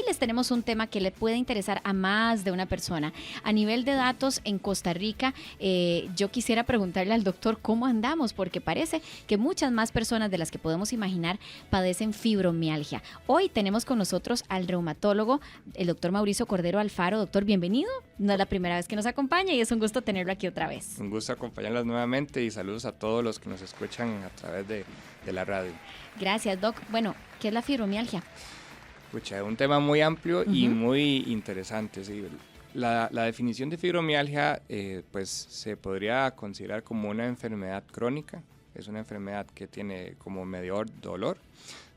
hoy les tenemos un tema que le puede interesar a más de una persona. A nivel de datos en Costa Rica, yo quisiera preguntarle al doctor cómo andamos, porque parece que muchas más personas de las que podemos imaginar padecen fibromialgia. Hoy tenemos con nosotros al reumatólogo, el doctor Mauricio Cordero Alfaro. Doctor, bienvenido. No es la primera vez que nos acompaña y es un gusto tenerlo aquí otra vez. Un gusto acompañarlas nuevamente y saludos a todos los que nos escuchan a través de la radio. Gracias, Doc. Bueno, ¿qué es la fibromialgia? Escucha, es un tema muy amplio y muy interesante. ¿Sí? La definición de fibromialgia pues se podría considerar como una enfermedad crónica. Es una enfermedad que tiene como medidor dolor.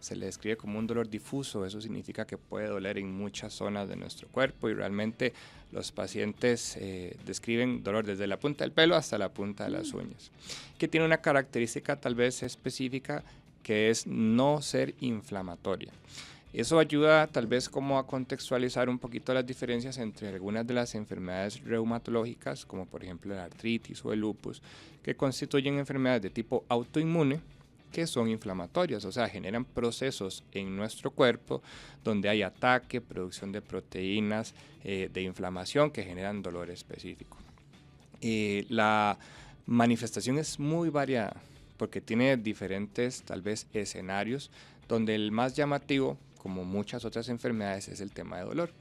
Se le describe como un dolor difuso. Eso significa que puede doler en muchas zonas de nuestro cuerpo y realmente los pacientes describen dolor desde la punta del pelo hasta la punta de las uñas, que tiene una característica tal vez específica que es no ser inflamatoria. Eso ayuda tal vez como a contextualizar un poquito las diferencias entre algunas de las enfermedades reumatológicas, como por ejemplo la artritis o el lupus, que constituyen enfermedades de tipo autoinmune, que son inflamatorias, o sea, generan procesos en nuestro cuerpo donde hay ataque, producción de proteínas de inflamación que generan dolor específico. La manifestación es muy variada porque tiene diferentes tal vez escenarios donde el más llamativo, como muchas otras enfermedades, es el tema de dolor.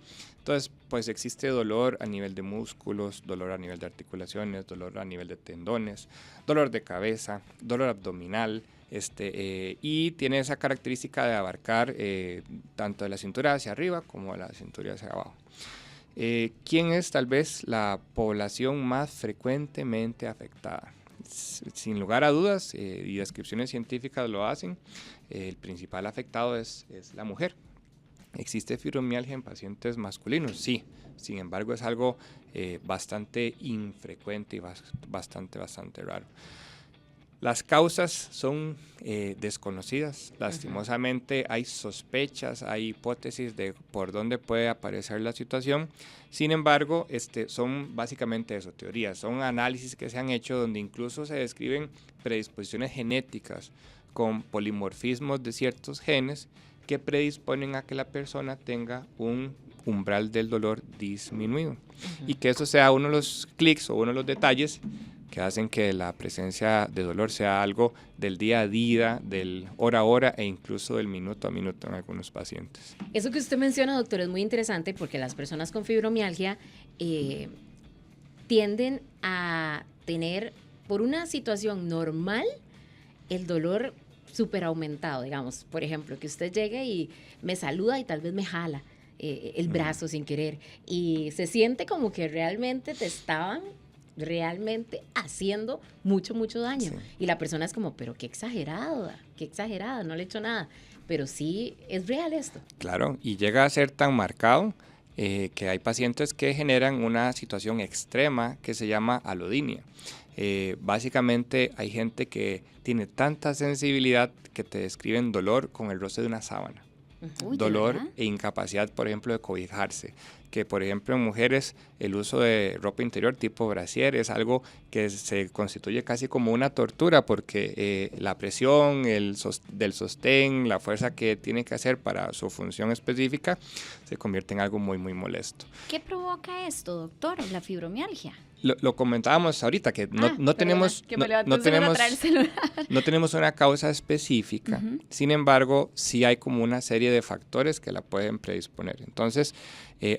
Entonces, pues existe dolor a nivel de músculos, dolor a nivel de articulaciones, dolor a nivel de tendones, dolor de cabeza, dolor abdominal, y tiene esa característica de abarcar tanto de la cintura hacia arriba como de la cintura hacia abajo. ¿Quién es tal vez la población más frecuentemente afectada? Sin lugar a dudas, y descripciones científicas lo hacen, el principal afectado es la mujer. ¿Existe fibromialgia en pacientes masculinos? Sí, sin embargo es algo bastante infrecuente y bastante raro. Las causas son desconocidas. Lastimosamente hay sospechas, hay hipótesis de por dónde puede aparecer la situación. Sin embargo, son básicamente eso, teorías. Son análisis que se han hecho donde incluso se describen predisposiciones genéticas con polimorfismos de ciertos genes que predisponen a que la persona tenga un umbral del dolor disminuido. Y que eso sea uno de los clics o uno de los detalles que hacen que la presencia de dolor sea algo del día a día, del hora a hora e incluso del minuto a minuto en algunos pacientes. Eso que usted menciona, doctor, es muy interesante porque las personas con fibromialgia tienden a tener, por una situación normal, el dolor súper aumentado, digamos. Por ejemplo, que usted llegue y me saluda y tal vez me jala el brazo sin querer y se siente como que realmente te estaban haciendo mucho daño. Sí. Y la persona es como, pero qué exagerada, no le he hecho nada. Pero sí, es real esto. Claro, y llega a ser tan marcado que hay pacientes que generan una situación extrema que se llama alodinia. Básicamente hay gente que tiene tanta sensibilidad que te describen dolor con el roce de una sábana. Uy, dolor e incapacidad, por ejemplo, de cobijarse. Que, por ejemplo, en mujeres el uso de ropa interior tipo brasier es algo que se constituye casi como una tortura porque la presión del sostén, la fuerza que tiene que hacer para su función específica se convierte en algo muy molesto. ¿Qué provoca esto, doctor, la fibromialgia? Lo comentábamos ahorita, que no tenemos una causa específica, sin embargo, sí hay como una serie de factores que la pueden predisponer. Entonces,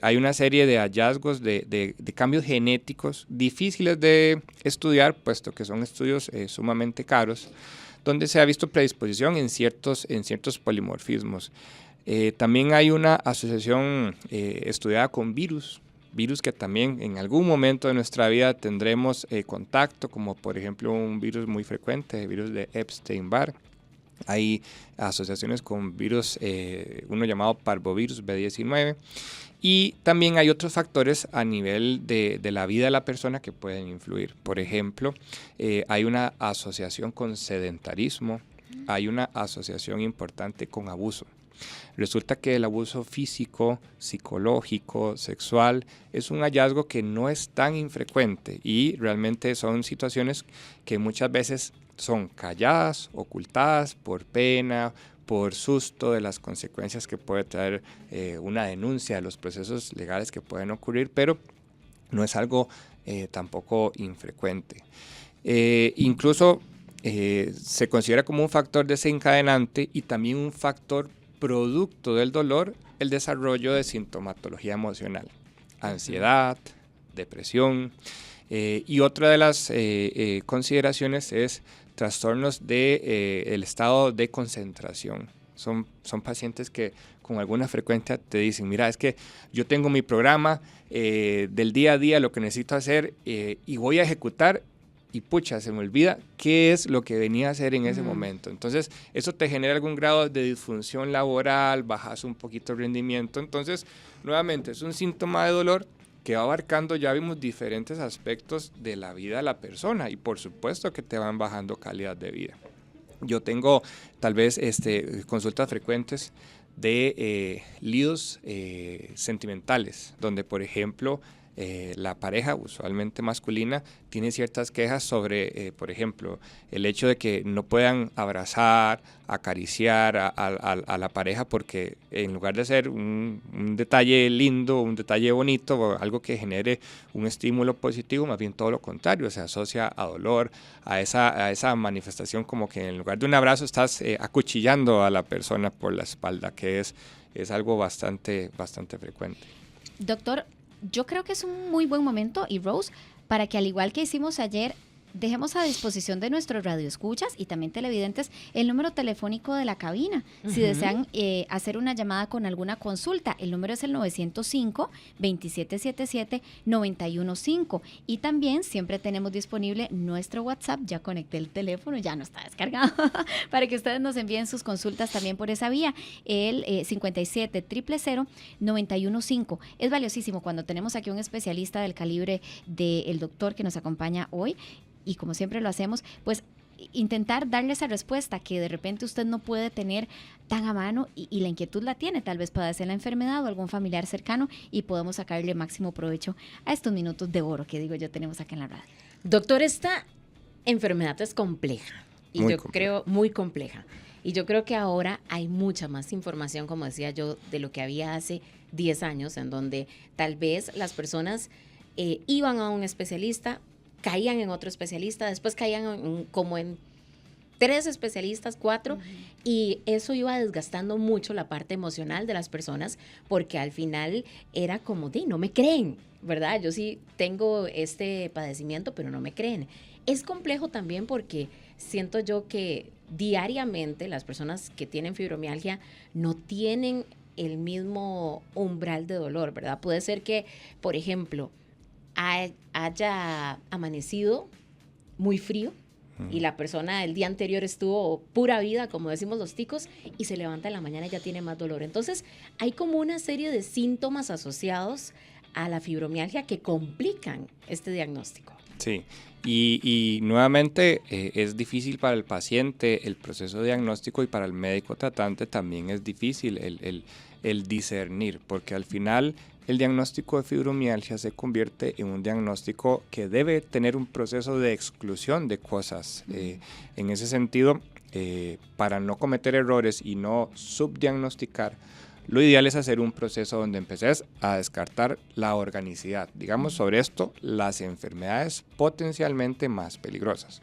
hay una serie de hallazgos de cambios genéticos difíciles de estudiar, puesto que son estudios sumamente caros, donde se ha visto predisposición en ciertos polimorfismos. También hay una asociación estudiada con virus que también en algún momento de nuestra vida tendremos contacto, como por ejemplo un virus muy frecuente, el virus de Epstein-Barr. Hay asociaciones con virus, uno llamado parvovirus B19, y también hay otros factores a nivel de la vida de la persona que pueden influir. Por ejemplo, hay una asociación con sedentarismo, hay una asociación importante con abuso. Resulta que el abuso físico, psicológico, sexual es un hallazgo que no es tan infrecuente y realmente son situaciones que muchas veces son calladas, ocultadas por pena, por susto de las consecuencias que puede traer una denuncia, de los procesos legales que pueden ocurrir, pero no es algo tampoco infrecuente. Incluso se considera como un factor desencadenante y también un factor producto del dolor el desarrollo de sintomatología emocional, ansiedad, depresión, y otra de las consideraciones es trastornos del estado de concentración. Son pacientes que con alguna frecuencia te dicen, mira, es que yo tengo mi programa del día a día, lo que necesito hacer y voy a ejecutar y pucha, se me olvida qué es lo que venía a hacer en ese momento. Entonces, eso te genera algún grado de disfunción laboral, bajas un poquito el rendimiento. Entonces, nuevamente, es un síntoma de dolor que va abarcando, ya vimos, diferentes aspectos de la vida de la persona y por supuesto que te van bajando calidad de vida. Yo tengo tal vez consultas frecuentes de líos sentimentales, donde por ejemplo la pareja, usualmente masculina, tiene ciertas quejas sobre, por ejemplo, el hecho de que no puedan abrazar, acariciar a la pareja porque en lugar de ser un detalle lindo, un detalle bonito, o algo que genere un estímulo positivo, más bien todo lo contrario, se asocia a dolor, a esa manifestación como que en lugar de un abrazo estás acuchillando a la persona por la espalda, que es algo bastante frecuente. Doctor, yo creo que es un muy buen momento, y Rose, para que al igual que hicimos ayer, dejemos a disposición de nuestros radioescuchas y también televidentes el número telefónico de la cabina. Si desean hacer una llamada con alguna consulta, el número es el 905-2777-915. Y también siempre tenemos disponible nuestro WhatsApp. Ya conecté el teléfono, ya no está descargado, para que ustedes nos envíen sus consultas también por esa vía. El 57-000-915. Es valiosísimo cuando tenemos aquí un especialista del calibre del doctor que nos acompaña hoy. Y como siempre lo hacemos, pues intentar darle esa respuesta que de repente usted no puede tener tan a mano y la inquietud la tiene, tal vez padece la enfermedad o algún familiar cercano y podemos sacarle máximo provecho a estos minutos de oro que digo yo tenemos acá en la radio. Doctor, esta enfermedad es compleja y creo muy compleja. Y yo creo que ahora hay mucha más información, como decía yo, de lo que había hace 10 años, en donde tal vez las personas iban a un especialista, caían en otro especialista, después caían como en 3 especialistas, 4, y eso iba desgastando mucho la parte emocional de las personas, porque al final era como, no me creen, ¿verdad? Yo sí tengo este padecimiento, pero no me creen. Es complejo también porque siento yo que diariamente las personas que tienen fibromialgia no tienen el mismo umbral de dolor, ¿verdad? Puede ser que, por ejemplo, haya amanecido muy frío y la persona el día anterior estuvo pura vida, como decimos los ticos, y se levanta en la mañana y ya tiene más dolor. Entonces, hay como una serie de síntomas asociados a la fibromialgia que complican este diagnóstico. Sí, y nuevamente es difícil para el paciente el proceso diagnóstico y para el médico tratante también es difícil el discernir, porque al final el diagnóstico de fibromialgia se convierte en un diagnóstico que debe tener un proceso de exclusión de cosas. En ese sentido, para no cometer errores y no subdiagnosticar, lo ideal es hacer un proceso donde empeces a descartar la organicidad. Digamos sobre esto, las enfermedades potencialmente más peligrosas.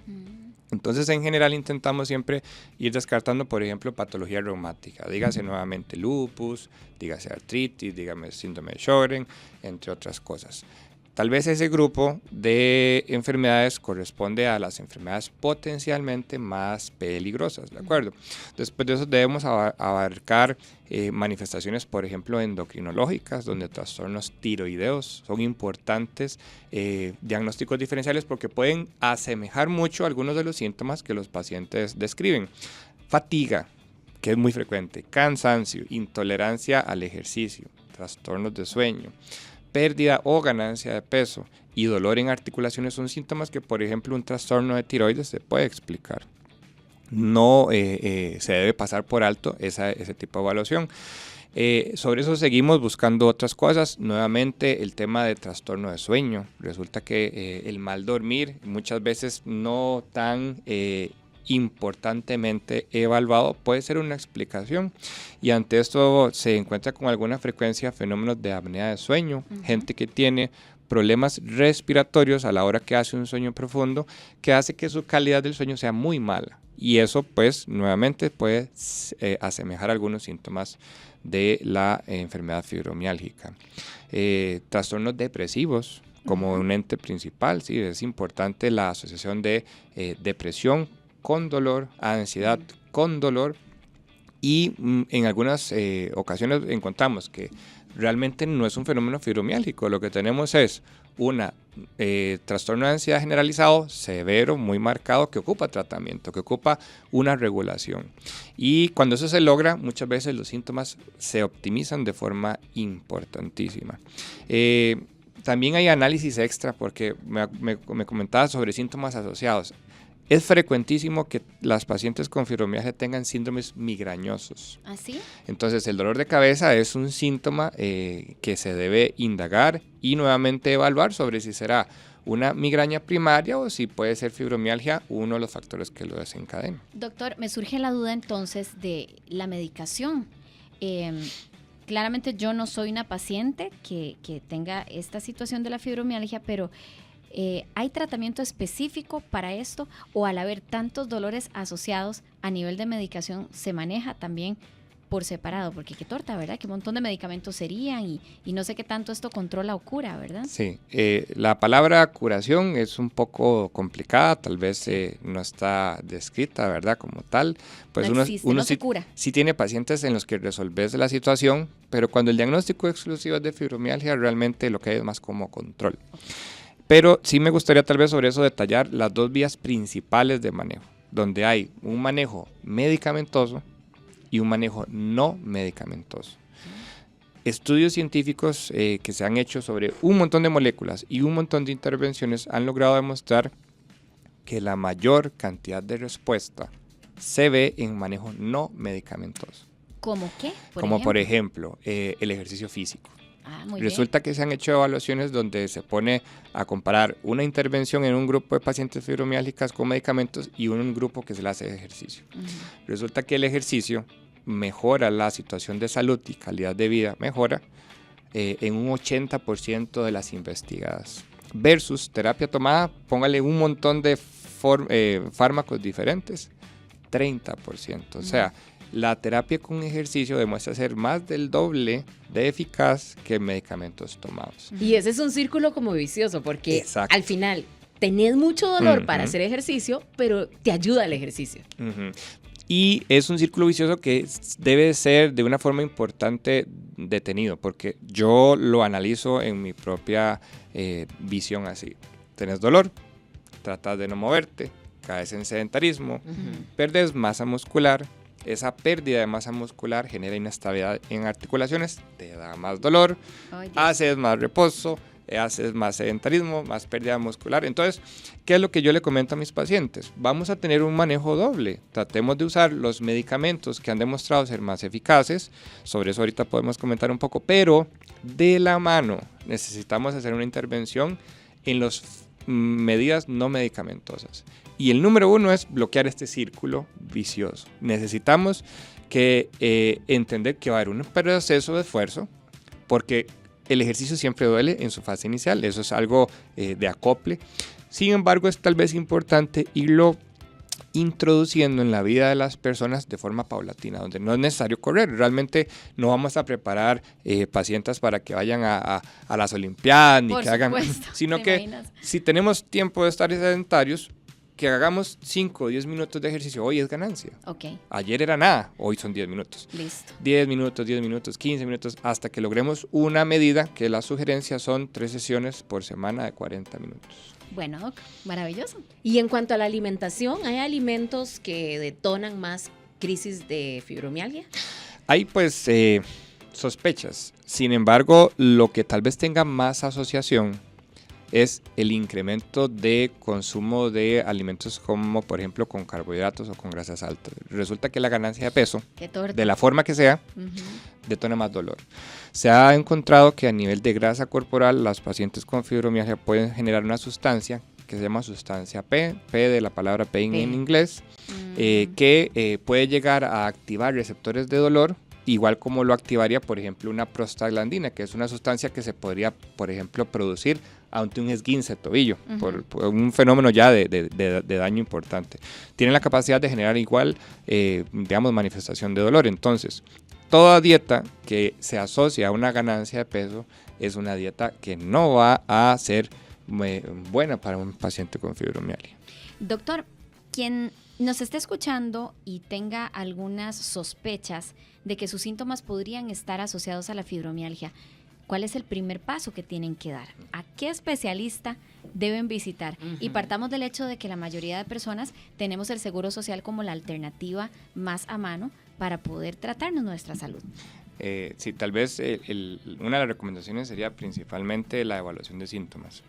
Entonces, en general, intentamos siempre ir descartando, por ejemplo, patología reumática. Dígase nuevamente lupus, dígase artritis, dígame síndrome de Sjögren, entre otras cosas. Tal vez ese grupo de enfermedades corresponde a las enfermedades potencialmente más peligrosas, ¿de acuerdo? Después de eso debemos abarcar manifestaciones, por ejemplo, endocrinológicas, donde trastornos tiroideos son importantes, diagnósticos diferenciales porque pueden asemejar mucho algunos de los síntomas que los pacientes describen. Fatiga, que es muy frecuente, cansancio, intolerancia al ejercicio, trastornos de sueño, pérdida o ganancia de peso y dolor en articulaciones son síntomas que, por ejemplo, un trastorno de tiroides se puede explicar. No se debe pasar por alto ese tipo de evaluación. Sobre eso seguimos buscando otras cosas. Nuevamente, el tema de trastorno de sueño. Resulta que el mal dormir, muchas veces no tan importantemente evaluado, puede ser una explicación. Y ante esto se encuentra con alguna frecuencia fenómenos de apnea de sueño, gente que tiene problemas respiratorios a la hora que hace un sueño profundo, que hace que su calidad del sueño sea muy mala. Y eso, pues, nuevamente puede asemejar algunos síntomas de la enfermedad fibromiálgica. Trastornos depresivos, como un ente principal, sí, es importante la asociación de depresión con dolor, ansiedad con dolor, y en algunas ocasiones encontramos que realmente no es un fenómeno fibromiálgico, lo que tenemos es un trastorno de ansiedad generalizado, severo, muy marcado, que ocupa tratamiento, que ocupa una regulación. Y cuando eso se logra, muchas veces los síntomas se optimizan de forma importantísima. También hay análisis extra, porque me comentaba sobre síntomas asociados. Es frecuentísimo que las pacientes con fibromialgia tengan síndromes migrañosos. ¿Ah, sí? Entonces, el dolor de cabeza es un síntoma que se debe indagar y nuevamente evaluar sobre si será una migraña primaria o si puede ser fibromialgia, uno de los factores que lo desencadena. Doctor, me surge la duda entonces de la medicación. Claramente yo no soy una paciente que tenga esta situación de la fibromialgia, pero ¿hay tratamiento específico para esto, o al haber tantos dolores asociados a nivel de medicación se maneja también por separado? Porque qué torta, ¿verdad? Qué montón de medicamentos serían y no sé qué tanto esto controla o cura, ¿verdad? Sí, la palabra curación es un poco complicada, tal vez no está descrita, ¿verdad? Como tal. Pues no existe, uno no se cura. Sí tiene pacientes en los que resolves la situación, pero cuando el diagnóstico exclusivo es de fibromialgia, realmente lo que hay es más como control. Pero sí me gustaría tal vez sobre eso detallar las dos vías principales de manejo, donde hay un manejo medicamentoso y un manejo no medicamentoso. Estudios científicos que se han hecho sobre un montón de moléculas y un montón de intervenciones han logrado demostrar que la mayor cantidad de respuesta se ve en manejo no medicamentoso. ¿Cómo qué? Por ejemplo, el ejercicio físico. Muy Resulta bien. que se han hecho evaluaciones donde se pone a comparar una intervención en un grupo de pacientes fibromiálgicas con medicamentos y un grupo que se le hace ejercicio. Resulta que el ejercicio mejora la situación de salud y calidad de vida, mejora en un 80% de las investigadas. Versus terapia tomada, póngale un montón de fármacos diferentes, 30%. O sea, la terapia con ejercicio demuestra ser más del doble de eficaz que medicamentos tomados. Y ese es un círculo como vicioso, porque Exacto. al final tenés mucho dolor para hacer ejercicio, pero te ayuda el ejercicio. Y es un círculo vicioso que debe ser de una forma importante detenido, porque yo lo analizo en mi propia visión así. Tenés dolor, tratas de no moverte, caes en sedentarismo, perdes masa muscular. Esa pérdida de masa muscular genera inestabilidad en articulaciones, te da más dolor, haces más reposo, haces más sedentarismo, más pérdida muscular. Entonces, ¿qué es lo que yo le comento a mis pacientes? Vamos a tener un manejo doble. Tratemos de usar los medicamentos que han demostrado ser más eficaces. Sobre eso ahorita podemos comentar un poco, pero de la mano necesitamos hacer una intervención en las medidas no medicamentosas. Y el número uno es bloquear este círculo vicioso. Necesitamos entender que va a haber un proceso de esfuerzo, porque el ejercicio siempre duele en su fase inicial, eso es algo de acople. Sin embargo, es tal vez importante irlo introduciendo en la vida de las personas de forma paulatina, donde no es necesario correr. Realmente no vamos a preparar pacientes para que vayan a las Olimpiadas, ni Por que hagan, supuesto, sino que imaginas? Si tenemos tiempo de estar sedentarios, que hagamos 5 o 10 minutos de ejercicio, hoy es ganancia. Ok, Ayer era nada, hoy son 10 minutos. listo. 10 minutos, 15 minutos, hasta que logremos una medida que la sugerencia son 3 sesiones por semana de 40 minutos. Bueno, Doc, maravilloso. Y en cuanto a la alimentación, ¿hay alimentos que detonan más crisis de fibromialgia? Hay pues sospechas. Sin embargo, lo que tal vez tenga más asociación es el incremento de consumo de alimentos como, por ejemplo, con carbohidratos o con grasas altas. Resulta que la ganancia de peso, Qué torta. de la forma que sea, detona más dolor. Se ha encontrado que a nivel de grasa corporal, las pacientes con fibromialgia pueden generar una sustancia que se llama sustancia P de la palabra pain en inglés, que puede llegar a activar receptores de dolor, igual como lo activaría, por ejemplo, una prostaglandina, que es una sustancia que se podría, por ejemplo, producir ante un esguince de tobillo, por un fenómeno ya de daño importante. Tiene la capacidad de generar igual, digamos, manifestación de dolor. Entonces, toda dieta que se asocia a una ganancia de peso es una dieta que no va a ser buena para un paciente con fibromialgia. Doctor, quien nos esté escuchando y tenga algunas sospechas de que sus síntomas podrían estar asociados a la fibromialgia, ¿cuál es el primer paso que tienen que dar? ¿A qué especialista deben visitar? Y partamos del hecho de que la mayoría de personas tenemos el seguro social como la alternativa más a mano para poder tratarnos nuestra salud. Sí, tal vez una de las recomendaciones sería principalmente la evaluación de síntomas.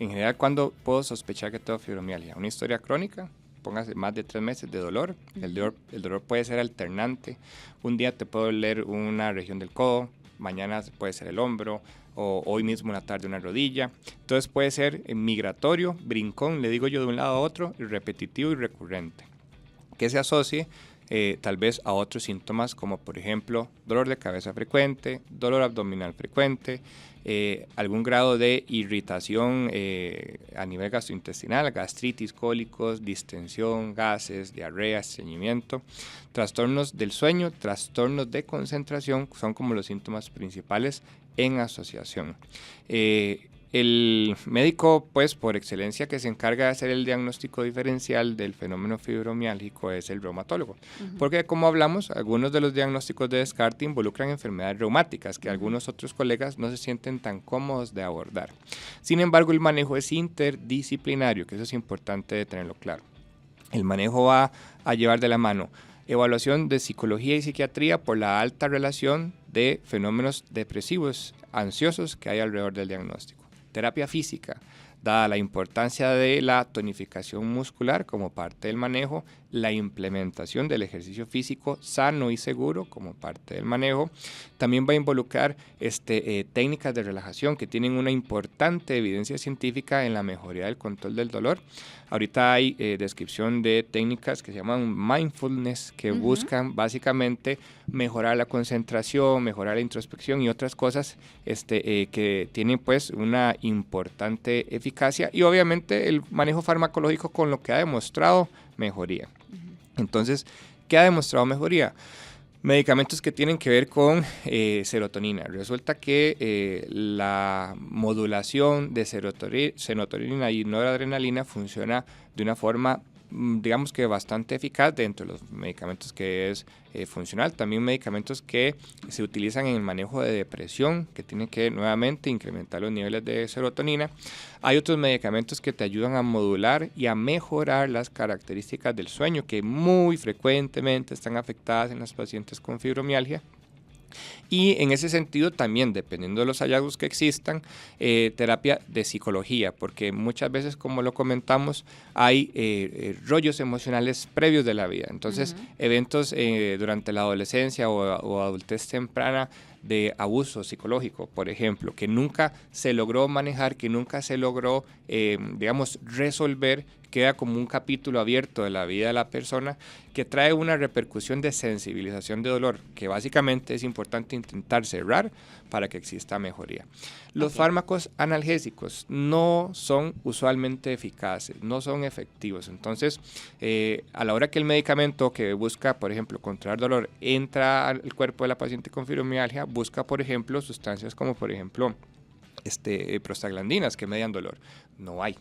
En general, ¿cuándo puedo sospechar que tengo fibromialgia? Una historia crónica, póngase más de 3 meses de dolor. El dolor puede ser alternante. Un día te puede doler una región del codo, mañana puede ser el hombro, o hoy mismo en la tarde una rodilla. Entonces puede ser migratorio, brincón, le digo yo, de un lado a otro, y repetitivo y recurrente, que se asocie tal vez a otros síntomas como por ejemplo dolor de cabeza frecuente, dolor abdominal frecuente, algún grado de irritación a nivel gastrointestinal, gastritis, cólicos, distensión, gases, diarrea, estreñimiento, trastornos del sueño, trastornos de concentración, son como los síntomas principales en asociación. El médico, pues, por excelencia que se encarga de hacer el diagnóstico diferencial del fenómeno fibromiálgico es el reumatólogo. Porque, como hablamos, algunos de los diagnósticos de descarte involucran enfermedades reumáticas que algunos otros colegas no se sienten tan cómodos de abordar. Sin embargo, el manejo es interdisciplinario, que eso es importante de tenerlo claro. El manejo va a llevar de la mano evaluación de psicología y psiquiatría por la alta relación de fenómenos depresivos, ansiosos que hay alrededor del diagnóstico. Terapia física, dada la importancia de la tonificación muscular como parte del manejo, la implementación del ejercicio físico sano y seguro como parte del manejo. También va a involucrar técnicas de relajación que tienen una importante evidencia científica en la mejoría del control del dolor. Ahorita hay descripción de técnicas que se llaman mindfulness, que buscan básicamente mejorar la concentración, mejorar la introspección y otras cosas que tienen pues una importante eficacia, y obviamente el manejo farmacológico con lo que ha demostrado mejoría. Entonces, ¿qué ha demostrado mejoría? Medicamentos que tienen que ver con serotonina. Resulta que la modulación de serotonina y noradrenalina funciona de una forma, digamos que bastante eficaz dentro de los medicamentos que es funcional. También medicamentos que se utilizan en el manejo de depresión, que tienen que nuevamente incrementar los niveles de serotonina. Hay otros medicamentos que te ayudan a modular y a mejorar las características del sueño, que muy frecuentemente están afectadas en los pacientes con fibromialgia. Y en ese sentido también, dependiendo de los hallazgos que existan, terapia de psicología, porque muchas veces, como lo comentamos, hay rollos emocionales previos de la vida. Entonces, eventos durante la adolescencia o adultez temprana de abuso psicológico, por ejemplo, que nunca se logró manejar, que nunca se logró, digamos, resolver, queda como un capítulo abierto de la vida de la persona que trae una repercusión de sensibilización de dolor, que básicamente es importante intentar cerrar para que exista mejoría. Los fármacos analgésicos no son usualmente eficaces, no son efectivos. Entonces, a la hora que el medicamento que busca, por ejemplo, controlar dolor, entra al cuerpo de la paciente con fibromialgia, busca, por ejemplo, sustancias como, por ejemplo, prostaglandinas que median dolor. No hay.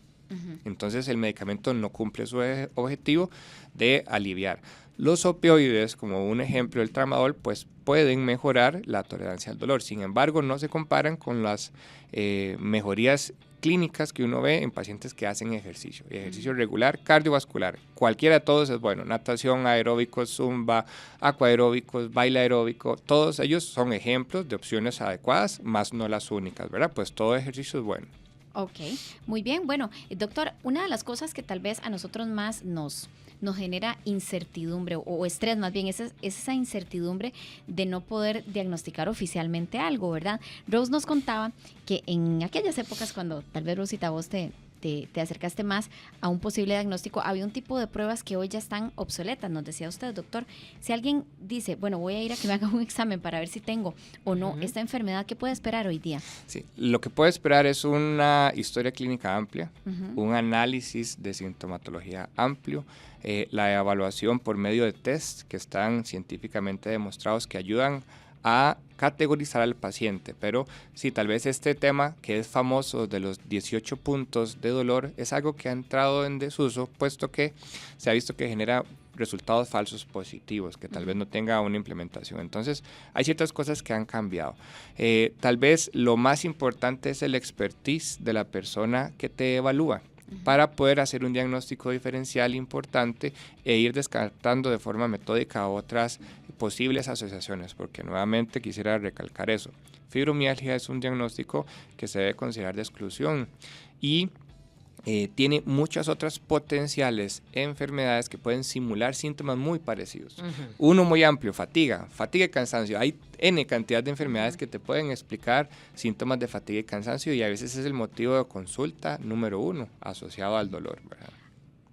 Entonces el medicamento no cumple su objetivo de aliviar. Los opioides, como un ejemplo el tramadol, pues pueden mejorar la tolerancia al dolor. Sin embargo, no se comparan con las mejorías clínicas que uno ve en pacientes que hacen ejercicio regular, cardiovascular. Cualquiera de todos es bueno: natación, aeróbicos, zumba, aquaeróbicos, baile aeróbico. Todos ellos son ejemplos de opciones adecuadas, más no las únicas, ¿verdad? Pues todo ejercicio es bueno. Ok, muy bien. Bueno, doctor, una de las cosas que tal vez a nosotros más nos genera incertidumbre o estrés más bien, es esa incertidumbre de no poder diagnosticar oficialmente algo, ¿verdad? Rose nos contaba que en aquellas épocas cuando tal vez, Rosita, vos te te acercaste más a un posible diagnóstico. Había un tipo de pruebas que hoy ya están obsoletas, nos decía usted, doctor. Si alguien dice, bueno, voy a ir a que me hagan un examen para ver si tengo o no esta enfermedad, ¿qué puede esperar hoy día? Sí, lo que puede esperar es una historia clínica amplia, un análisis de sintomatología amplio, la evaluación por medio de test que están científicamente demostrados que ayudan a categorizar al paciente, pero sí, tal vez este tema que es famoso de los 18 puntos de dolor es algo que ha entrado en desuso, puesto que se ha visto que genera resultados falsos positivos, que tal vez no tenga una implementación. Entonces, hay ciertas cosas que han cambiado. Tal vez lo más importante es el expertise de la persona que te evalúa, para poder hacer un diagnóstico diferencial importante e ir descartando de forma metódica otras posibles asociaciones, porque nuevamente quisiera recalcar eso. Fibromialgia es un diagnóstico que se debe considerar de exclusión y tiene muchas otras potenciales enfermedades que pueden simular síntomas muy parecidos. Uno muy amplio, fatiga y cansancio. Hay N cantidad de enfermedades que te pueden explicar síntomas de fatiga y cansancio y a veces es el motivo de consulta número 1 asociado al dolor, ¿verdad?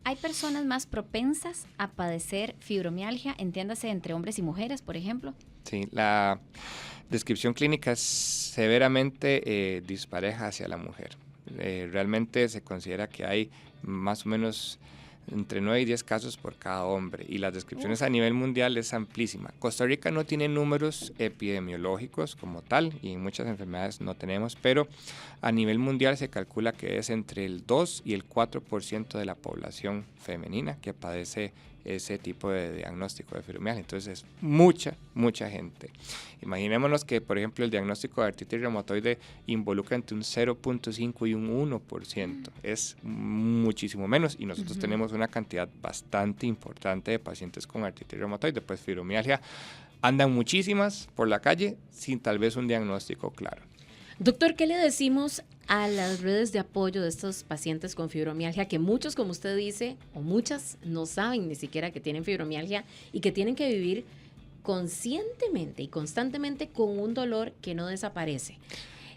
¿Hay personas más propensas a padecer fibromialgia, entiéndase entre hombres y mujeres, por ejemplo? Sí, la descripción clínica es severamente dispareja hacia la mujer. Realmente se considera que hay más o menos entre 9 y 10 casos por cada hombre y las descripciones a nivel mundial es amplísima. Costa Rica no tiene números epidemiológicos como tal y en muchas enfermedades no tenemos, pero a nivel mundial se calcula que es entre el 2 y el 4% de la población femenina que padece ese tipo de diagnóstico de fibromialgia. Entonces es mucha gente. Imaginémonos que, por ejemplo, el diagnóstico de artritis reumatoide involucra entre un 0.5 y un 1%. Es muchísimo menos y nosotros tenemos una cantidad bastante importante de pacientes con artritis reumatoide. Pues fibromialgia andan muchísimas por la calle sin tal vez un diagnóstico claro. Doctor, ¿qué le decimos a las redes de apoyo de estos pacientes con fibromialgia, que muchos, como usted dice, o muchas no saben ni siquiera que tienen fibromialgia y que tienen que vivir conscientemente y constantemente con un dolor que no desaparece?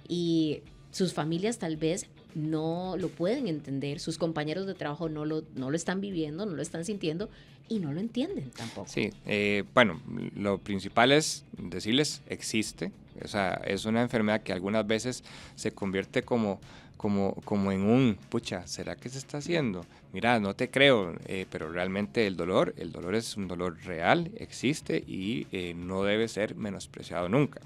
Y sus familias tal vez no lo pueden entender, sus compañeros de trabajo no lo están viviendo, no lo están sintiendo y no lo entienden tampoco. Sí, bueno, lo principal es decirles existe. O sea, es una enfermedad que algunas veces se convierte como en un, pucha, ¿será que se está haciendo? Mira, no te creo, pero realmente el dolor es un dolor real, existe y no debe ser menospreciado nunca.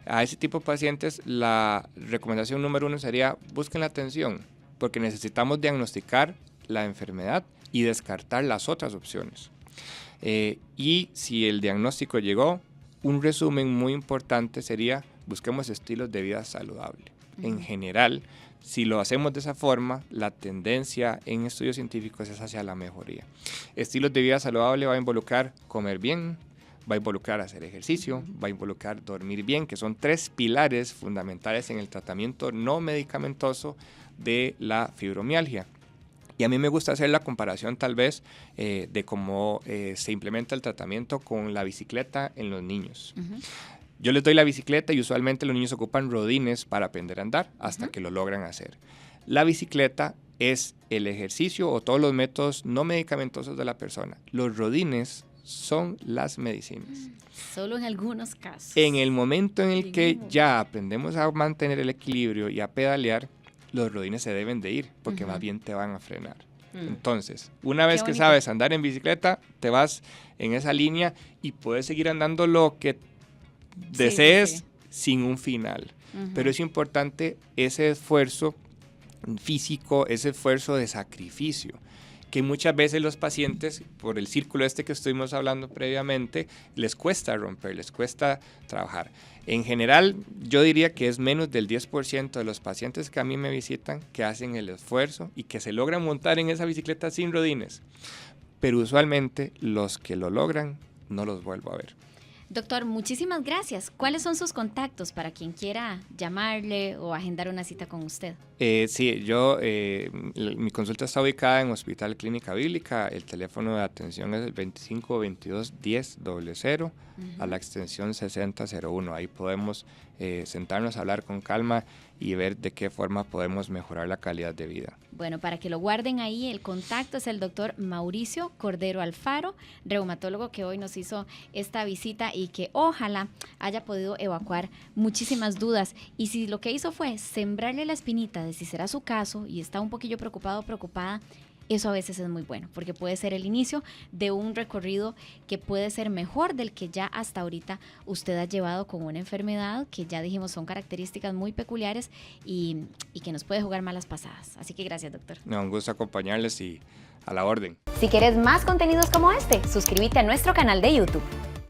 A ese tipo de pacientes, la recomendación número 1 sería busquen la atención, porque necesitamos diagnosticar la enfermedad y descartar las otras opciones. Y si el diagnóstico llegó, un resumen muy importante sería busquemos estilos de vida saludable. En general, si lo hacemos de esa forma, la tendencia en estudios científicos es hacia la mejoría. Estilos de vida saludable va a involucrar comer bien, va a involucrar hacer ejercicio, va a involucrar dormir bien, que son 3 pilares fundamentales en el tratamiento no medicamentoso de la fibromialgia. Y a mí me gusta hacer la comparación tal vez de cómo se implementa el tratamiento con la bicicleta en los niños. Yo les doy la bicicleta y usualmente los niños ocupan rodines para aprender a andar hasta que lo logran hacer. La bicicleta es el ejercicio o todos los métodos no medicamentosos de la persona. Los rodines son las medicinas. Solo en algunos casos. En el momento en el que ya aprendemos a mantener el equilibrio y a pedalear, los rodines se deben de ir porque más bien te van a frenar. Entonces, una vez que sabes andar en bicicleta, te vas en esa línea y puedes seguir andando lo que desees sin un final. Pero es importante ese esfuerzo físico, ese esfuerzo de sacrificio, que muchas veces los pacientes, por el círculo que estuvimos hablando previamente, les cuesta romper, les cuesta trabajar. En general, yo diría que es menos del 10% de los pacientes que a mí me visitan que hacen el esfuerzo y que se logran montar en esa bicicleta sin rodines. Pero usualmente los que lo logran no los vuelvo a ver. Doctor, muchísimas gracias. ¿Cuáles son sus contactos para quien quiera llamarle o agendar una cita con usted? Sí, mi consulta está ubicada en Hospital Clínica Bíblica. El teléfono de atención es el 25 22 10 00 a la extensión 6001. Ahí podemos sentarnos a hablar con calma y ver de qué forma podemos mejorar la calidad de vida. Bueno, para que lo guarden ahí, el contacto es el doctor Mauricio Cordero Alfaro, reumatólogo que hoy nos hizo esta visita y que ojalá haya podido evacuar muchísimas dudas. Y si lo que hizo fue sembrarle la espinita de si será su caso y está un poquillo preocupado o preocupada, eso a veces es muy bueno, porque puede ser el inicio de un recorrido que puede ser mejor del que ya hasta ahorita usted ha llevado con una enfermedad que ya dijimos son características muy peculiares y que nos puede jugar malas pasadas. Así que gracias, doctor. Un gusto acompañarles y a la orden. Si quieres más contenidos como este, suscríbete a nuestro canal de YouTube.